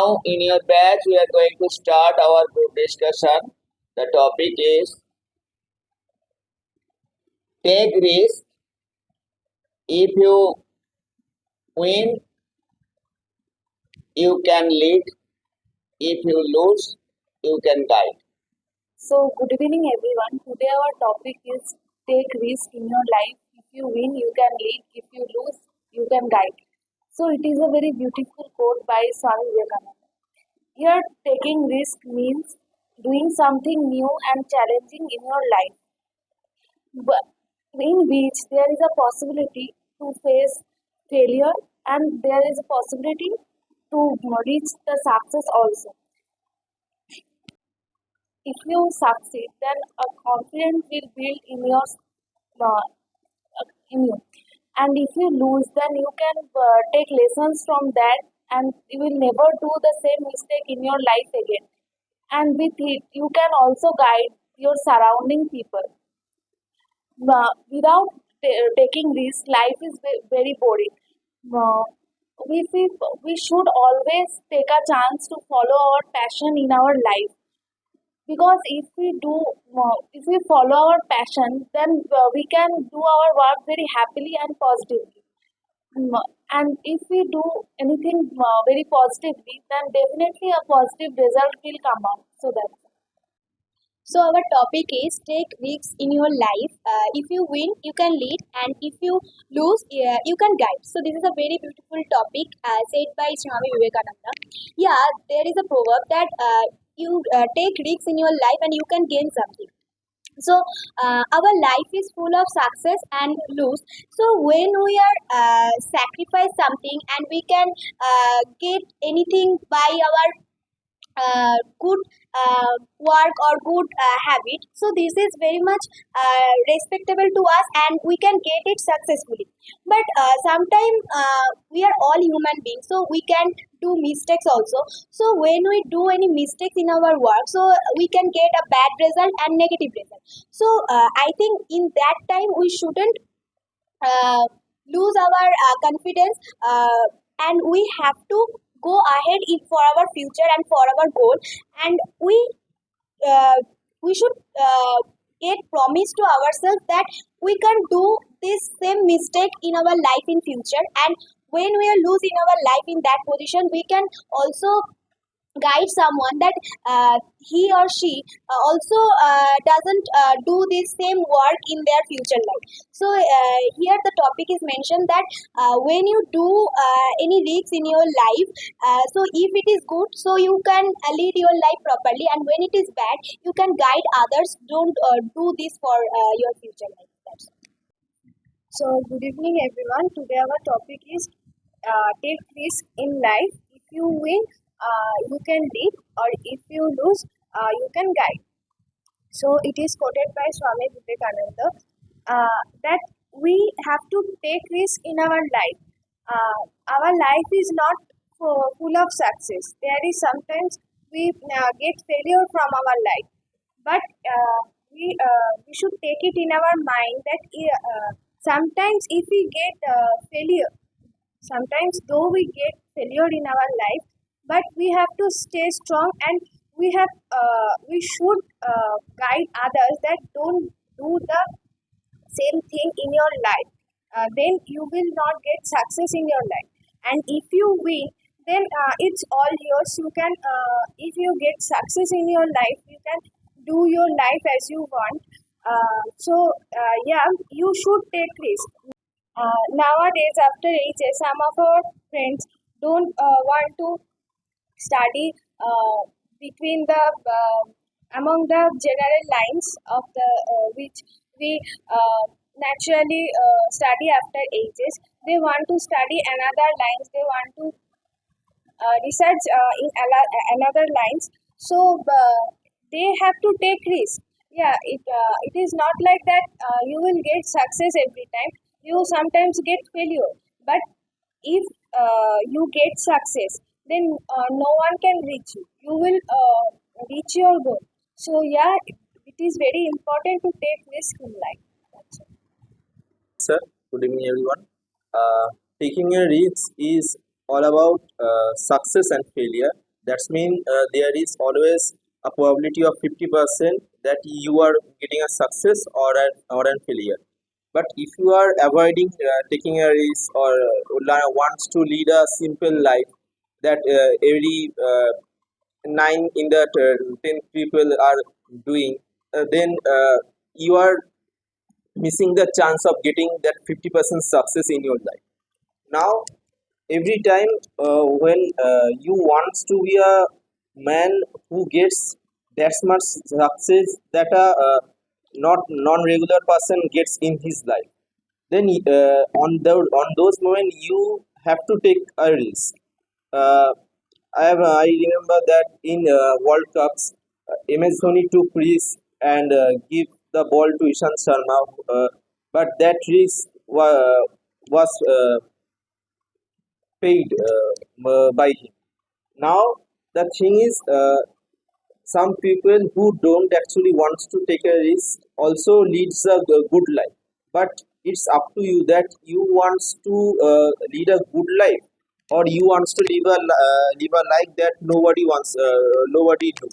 Now, in your batch, we are going to start our group discussion. The topic is take risk. If you win, you can lead. If you lose, you can guide. So, good evening, everyone. Today, our topic is take risk in your life. If you win, you can lead. If you lose, you can guide. So, it is a very beautiful quote by Swami Vivekananda. Here, taking risk means doing something new and challenging in your life, but in which there is a possibility to face failure and there is a possibility to reach the success also. If you succeed, then a confidence will build uh, in you. And if you lose, then you can take lessons from that, and you will never do the same mistake in your life again. And with it, you can also guide your surrounding people. Without taking risk, life is very boring. Uh, we should always take a chance to follow our passion in our life, because if we follow our passion, then we can do our work very happily and positively. Mm, and if we do anything very positively, then definitely a positive result will come out. So that's it. So our topic is take risks in your life. If you win, you can lead, and if you lose, you can guide. So this is a very beautiful topic said by Swami Vivekananda. Yeah, there is a proverb that you take risks in your life and you can gain something. So our life is full of success and lose. So when we are sacrifice something and we can get anything by our good work or good habit, so this is very much respectable to us and we can get it successfully. But sometimes we are all human beings, so we can do mistakes also. So when we do any mistakes in our work, so we can get a bad result and negative result. So I think in that time we shouldn't uh, lose our confidence, and we have to go ahead for our future and for our goal. And uh, we should get promise to ourselves that we can do this same mistake in our life in future, and when we are lose in our life in that position, we can also guide someone that he or she also doesn't do the same work in their future life. So here the topic is mentioned that when you do any risks in your life, so if it is good, so you can lead your life properly, and when it is bad, you can guide others. Don't do this for your future life. That's all. So, good evening, everyone. Today, our topic is take risk in life. If you win, you can lead, or if you lose, you can guide. So, it is quoted by Swami Vivekananda that we have to take risk in our life. Our life is not full of success. There is sometimes we get failure from our life, but we should take it in our mind that sometimes if we get failure, sometimes though we get failure in our life, but we have to stay strong, and we should guide others that don't do the same thing in your life. Then you will not get success in your life. And if you win, then it's all yours. You can, if you get success in your life, you can do your life as you want. Yeah, you should take risk. Nowadays, after HS, some of our friends don't want to study between the among the general lines of the which we naturally study after ages. They want to study another lines. They want to research in another lines. So they have to take risk. Yeah, it is not like that you will get success every time. You sometimes get failure, but if you get success, then no one can reach you. You will reach your goal. So yeah, it is very important to take risk in life. That's all. Sir, good evening everyone. Taking a risk is all about success and failure. That's mean there is always a probability of 50% that you are getting a success or an failure. But if you are avoiding taking a risk or wants to lead a simple life that every 10 people are doing, then you are missing the chance of getting that 50% success in your life. Now every time when you wants to be a man who gets that much success that a not non-regular person gets in his life, then on those moments you have to take a risk. uh, I remember that in World Cups, MS Dhoni took risk and give the ball to Ishan Sharma, but that risk was paid by him. Now the thing is, some people who don't actually wants to take a risk also leads a good life. But it's up to you that you wants to lead a good life, or you wants to live a life that nobody do.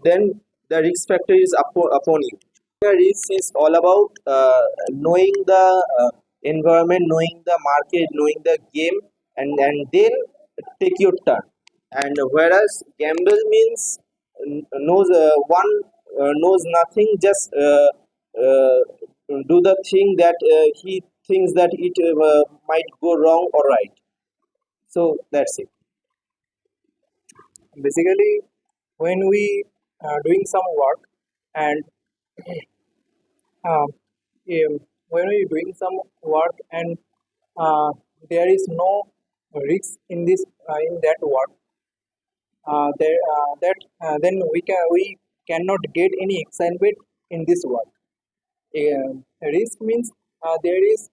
Then the risk factor is upon you. The risk is all about knowing the environment, knowing the market, knowing the game, and then take your turn. And whereas gamble means knows one knows nothing, just uh, do the thing that he thinks that it might go wrong or right. So that's it. Basically, when we doing some work and uh, when we doing some work and uh, there is no risk in this in that work, then we cannot get any excitement in this work. Risk means there is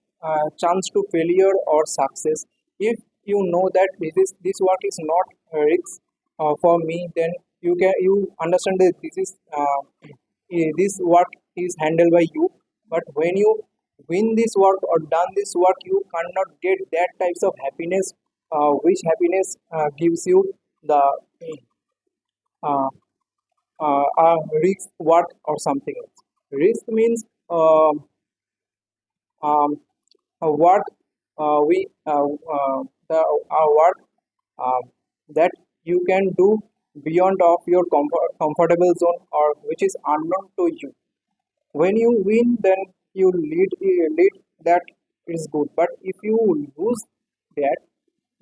chance to failure or success. If you know that this work is not a risk for me, then you understand that this work is handled by you. But when you win this work or done this work, you cannot get that types of happiness, which happiness gives you the uh, risk work or something else. Risk means um, what we the what um, that you can do beyond of your comfortable zone, or which is unknown to you. When you win, then you lead that is good. But if you lose that,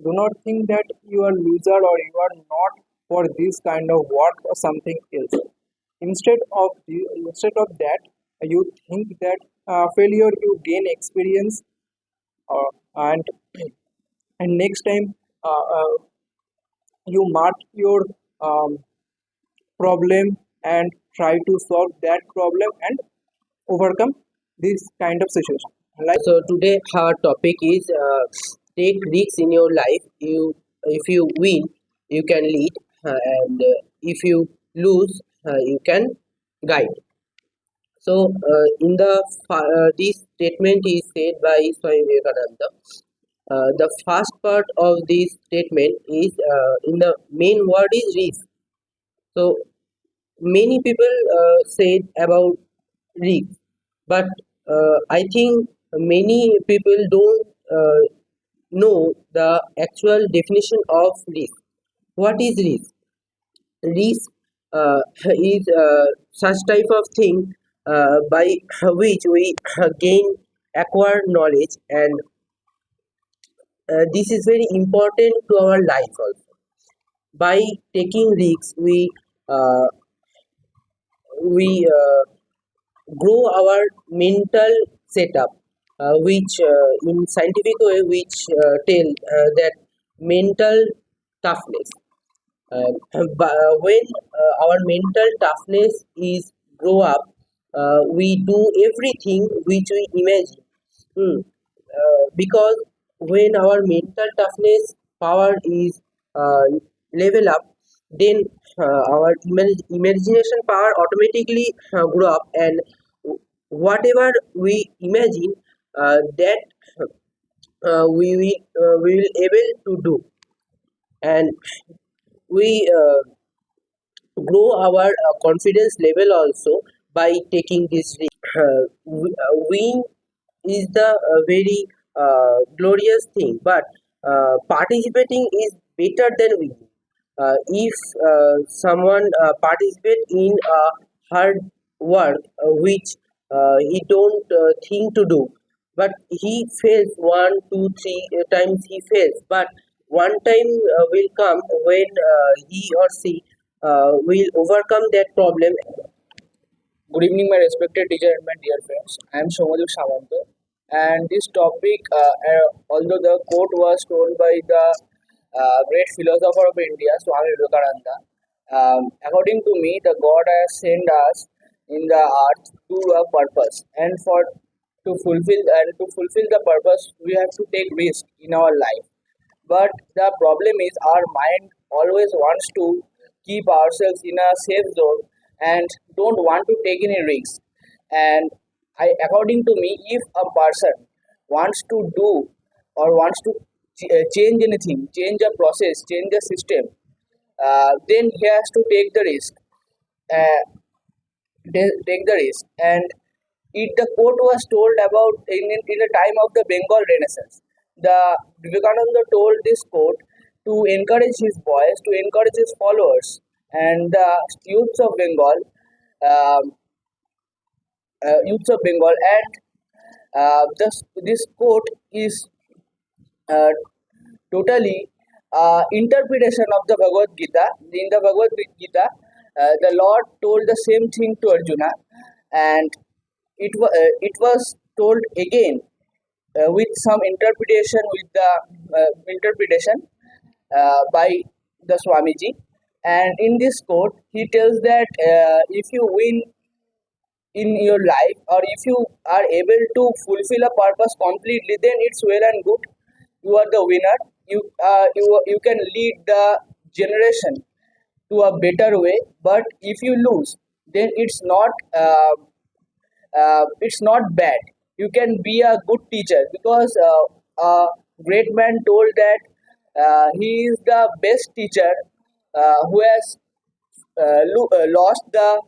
do not think that you are loser or you are not for this kind of work or something else. Instead of that, you think that failure you gain experience, uh, and and next time uh, uh, you mark your um, problem and try to solve that problem and overcome this kind of situation. Like So today our topic is take risks in your life. If you win, you can lead, and if you lose, you can guide. So this statement is said by Swami Vivekananda. The first part of this statement is in the main word is risk. So many people said about risk, but I think many people don't know the actual definition of risk. What is risk? Risk is such type of thing by which we gain acquire knowledge, and this is very important to our life also. By taking risks, uh, we grow our mental setup, which in scientific way, which tell that mental toughness. When our mental toughness is grow up, we do everything which we imagine. Because when our mental toughness power is level up, then our imagination power automatically grow up, and whatever we imagine, that we will able to do. And we grow our confidence level also by taking this risk. Win is the very glorious thing, but participating is better than winning. If someone participate in hard work which he don't think to do, but he fails one, two, three times he fails, but one time will come when he or she will overcome that problem. Good evening, my respected teacher and my dear friends. I am Swamiji G.Discussion, and this topic, although the quote was told by the great philosopher of India, Swami Vivekananda, according to me, the God has sent us in the earth to a purpose, and to fulfill the purpose, we have to take risk in our life. But the problem is our mind always wants to keep ourselves in a safe zone and don't want to take any risks. And according to me, if a person wants to do or wants to change anything, change a process, change a system, then he has to take the risk. Uh, take the risk. And the quote was told about in the time of the Bengal Renaissance. The Vivekananda told this quote to encourage his boys, to encourage his followers, and the youths of Bengal, um, and this quote is uh, totally interpretation of the Bhagavad Gita. In the Bhagavad Gita, the Lord told the same thing to Arjuna, and it was told again with some interpretation with the interpretation by the Swamiji. And in this quote, he tells that if you win in your life or if you are able to fulfill a purpose completely, then it's well and good. You are the winner. You can lead the generation to a better way. But if you lose, then it's not bad. You can be a good teacher because a great man told that he is the best teacher who has lost the.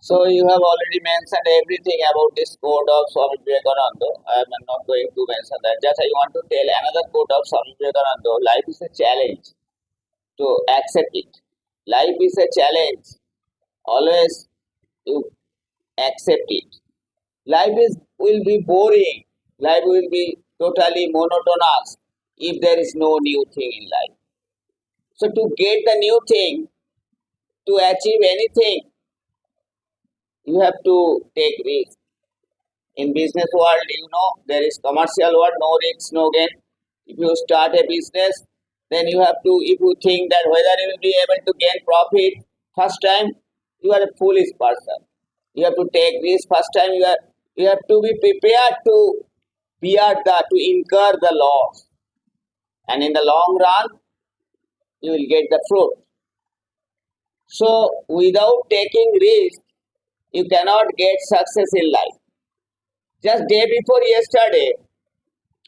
So you have already mentioned everything about this quote of Swami Vivekananda. I am not going to mention that. Just I want to tell another quote of Swami Vivekananda. Life is a challenge. To accept it. Life is a challenge. Always you accept it. Life will be boring. Life will be totally monotonous if there is no new thing in life. So to get the new thing, to achieve anything, you have to take risk. In business world, there is commercial world, no risk, no gain. If you start a business, then you have to, if you think that whether you will be able to gain profit first time, you are a foolish person. You have to take risk first time. You have to be prepared to to incur the loss, and in the long run, you will get the fruit. So, without taking risk, you cannot get success in life. Just day before yesterday,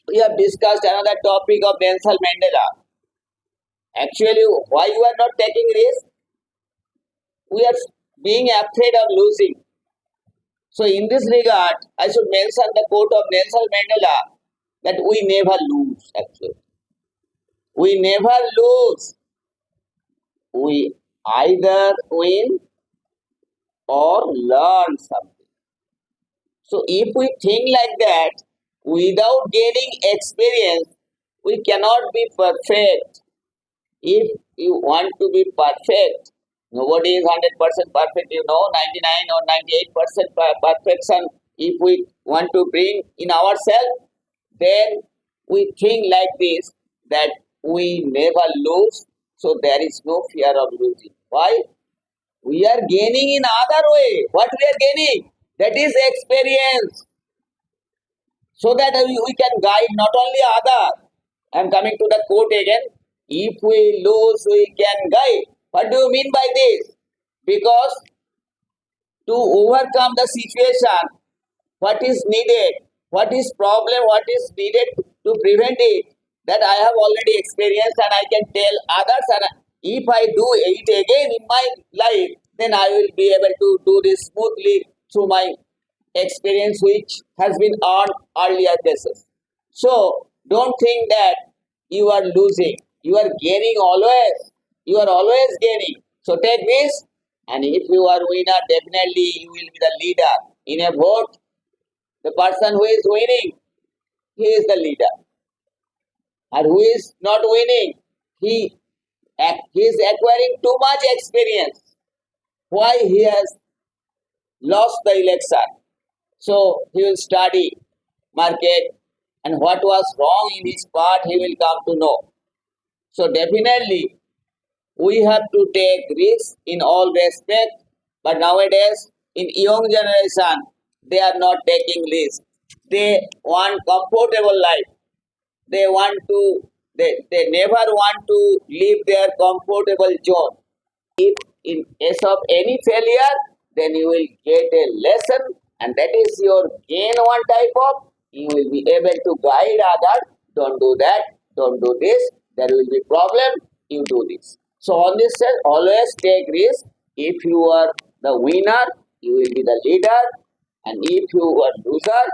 we have discussed another topic of Nelson Mandela. Actually, why you are not taking risk? We are being afraid of losing. So, in this regard, I should mention the quote of Nelson Mandela that we never lose. Actually, we never lose. We either win or learn something. So, if we think like that, without gaining experience, we cannot be perfect. If you want to be perfect, nobody is 100% perfect, 99 or 98% perfection. If we want to bring in ourselves, then we think like this that we never lose, so there is no fear of losing. Why? We are gaining in other way. What we are gaining? That is experience. So that we can guide not only other. I am coming to the quote again. If we lose, we can guide. What do you mean by this? Because to overcome the situation, what is needed, what is problem, what is needed to prevent it, that I have already experienced and I can tell others. And if I do it again in my life, then I will be able to do this smoothly through my experience which has been on earlier cases. So don't think that you are losing. You are gaining always. You are always gaining. So take this, and if you are winner, definitely you will be the leader. In a vote, the person who is winning, he is the leader. And who is not winning, he is acquiring too much experience. Why he has lost the election? So he will study market and what was wrong in his part he will come to know. So definitely we have to take risks in all respect, but nowadays in young generation they are not taking risks. They want comfortable life. They want to they never want to leave their comfortable zone. If in case of any failure, then you will get a lesson, and that is your gain one type of. You will be able to guide others. Don't do that. Don't do this. There will be problem. You do this. So on this side, always take risk. If you are the winner, you will be the leader, and if you are loser,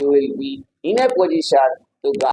you will be in a position to guide.